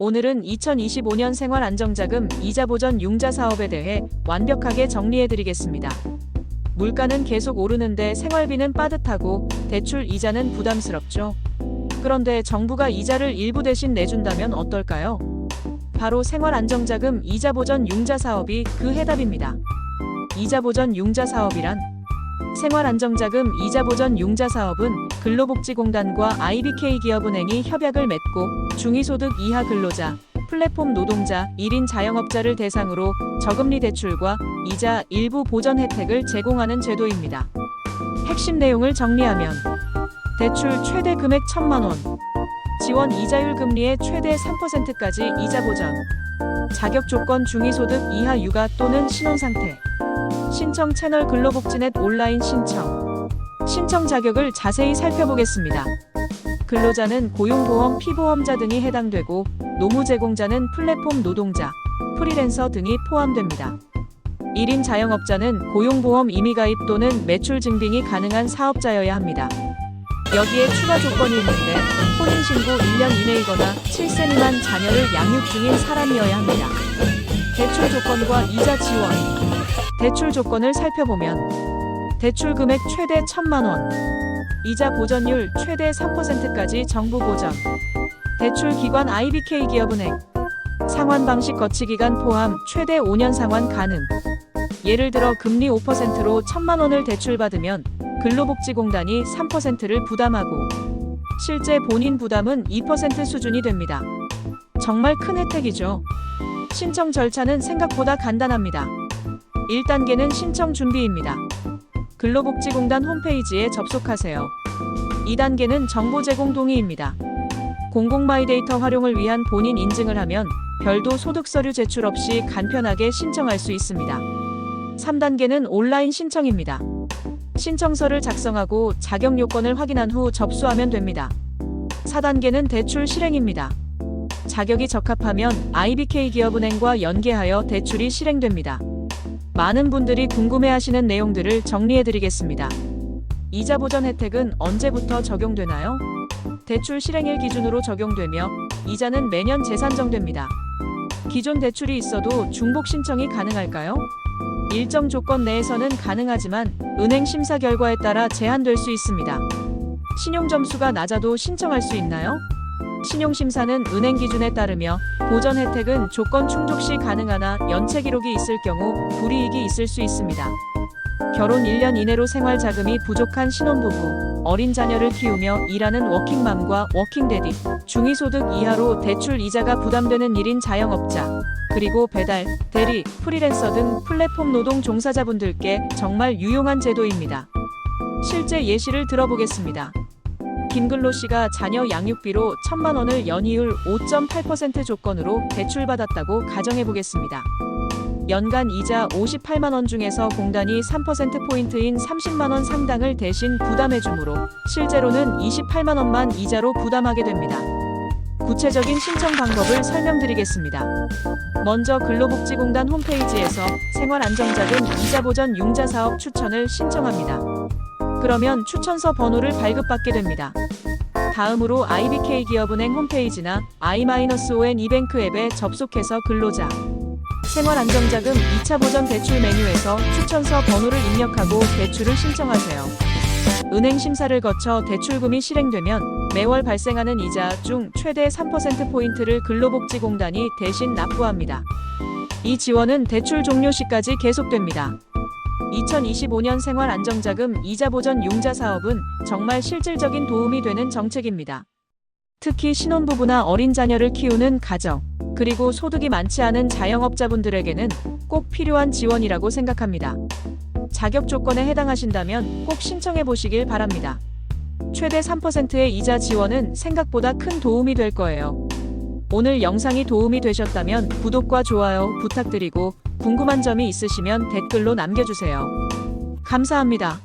오늘은 2025년 생활안정자금 이자 보전 융자 사업에 대해 완벽하게 정리해드리겠습니다. 물가는 계속 오르는데 생활비는 빠듯하고 대출 이자는 부담스럽죠. 그런데 정부가 이자를 일부 대신 내준다면 어떨까요? 바로 생활안정자금 이자 보전 융자 사업이 그 해답입니다. 이자 보전 융자 사업이란 생활안정자금 이자 보전 융자 사업은 근로복지공단과 IBK 기업은행이 협약을 맺고 중위소득 이하 근로자, 플랫폼 노동자, 1인 자영업자를 대상으로 저금리 대출과 이자 일부 보전 혜택을 제공하는 제도입니다. 핵심 내용을 정리하면 대출 최대 금액 1,000만 원, 지원 이자율 금리의 최대 3%까지 이자 보전, 자격 조건 중위소득 이하 육아 또는 신혼 상태, 신청 채널 근로복지넷 온라인 신청 자격을 자세히 살펴보겠습니다. 근로자는 고용보험 피보험자 등이 해당되고 노무 제공자는 플랫폼 노동자, 프리랜서 등이 포함됩니다. 1인 자영업자는 고용보험 임의가입 또는 매출 증빙이 가능한 사업자여야 합니다. 여기에 추가 조건이 있는데 혼인신고 1년 이내이거나 7세 미만 자녀를 양육 중인 사람이어야 합니다. 대출 조건과 이자 지원. 대출 조건을 살펴보면 대출 금액 최대 1,000만 원, 이자 보전율 최대 3%까지 정부 보전, 대출 기관 IBK 기업은행, 상환 방식 거치 기간 포함 최대 5년 상환 가능. 예를 들어 금리 5%로 1,000만 원을 대출받으면 근로복지공단이 3%를 부담하고 실제 본인 부담은 2% 수준이 됩니다. 정말 큰 혜택이죠. 신청 절차는 생각보다 간단합니다. 1단계는 신청 준비입니다. 근로복지공단 홈페이지에 접속하세요. 2단계는 정보 제공 동의입니다. 공공마이데이터 활용을 위한 본인 인증을 하면 별도 소득서류 제출 없이 간편하게 신청할 수 있습니다. 3단계는 온라인 신청입니다. 신청서를 작성하고 자격 요건을 확인한 후 접수하면 됩니다. 4단계는 대출 실행입니다. 자격이 적합하면 IBK 기업은행과 연계하여 대출이 실행됩니다. 많은 분들이 궁금해하시는 내용들을 정리해드리겠습니다. 이자 보전 혜택은 언제부터 적용되나요? 대출 실행일 기준으로 적용되며 이자는 매년 재산정됩니다. 기존 대출이 있어도 중복 신청이 가능할까요? 일정 조건 내에서는 가능하지만 은행 심사 결과에 따라 제한될 수 있습니다. 신용 점수가 낮아도 신청할 수 있나요? 신용심사는 은행 기준에 따르며 보전 혜택은 조건 충족 시 가능하나 연체 기록이 있을 경우 불이익이 있을 수 있습니다. 결혼 1년 이내로 생활 자금이 부족한 신혼부부, 어린 자녀를 키우며 일하는 워킹맘과 워킹데디, 중위소득 이하로 대출 이자가 부담되는 1인 자영업자, 그리고 배달, 대리, 프리랜서 등 플랫폼 노동 종사자분들께 정말 유용한 제도입니다. 실제 예시를 들어보겠습니다. 김근로 씨가 자녀 양육비로 1,000만 원을 연이율 5.8% 조건으로 대출받았다고 가정해보겠습니다. 연간 이자 58만 원 중에서 공단이 3%포인트인 30만 원 상당을 대신 부담해주므로 실제로는 28만 원만 이자로 부담하게 됩니다. 구체적인 신청 방법을 설명드리겠습니다. 먼저 근로복지공단 홈페이지에서 생활안정자금 이자 보전 융자 사업 추천을 신청합니다. 그러면 추천서 번호를 발급받게 됩니다. 다음으로 IBK 기업은행 홈페이지나 i-on 이뱅크 앱에 접속해서 근로자 생활안정자금 2차 보전 대출 메뉴에서 추천서 번호를 입력하고 대출을 신청하세요. 은행 심사를 거쳐 대출금이 실행되면 매월 발생하는 이자 중 최대 3%포인트를 근로복지공단이 대신 납부합니다. 이 지원은 대출 종료 시까지 계속됩니다. 2025년 생활안정자금 이자 보전 융자 사업은 정말 실질적인 도움이 되는 정책입니다. 특히 신혼부부나 어린 자녀를 키우는 가정, 그리고 소득이 많지 않은 자영업자분들에게는 꼭 필요한 지원이라고 생각합니다. 자격 조건에 해당하신다면 꼭 신청해 보시길 바랍니다. 최대 3%의 이자 지원은 생각보다 큰 도움이 될 거예요. 오늘 영상이 도움이 되셨다면 구독과 좋아요 부탁드리고 궁금한 점이 있으시면 댓글로 남겨주세요. 감사합니다.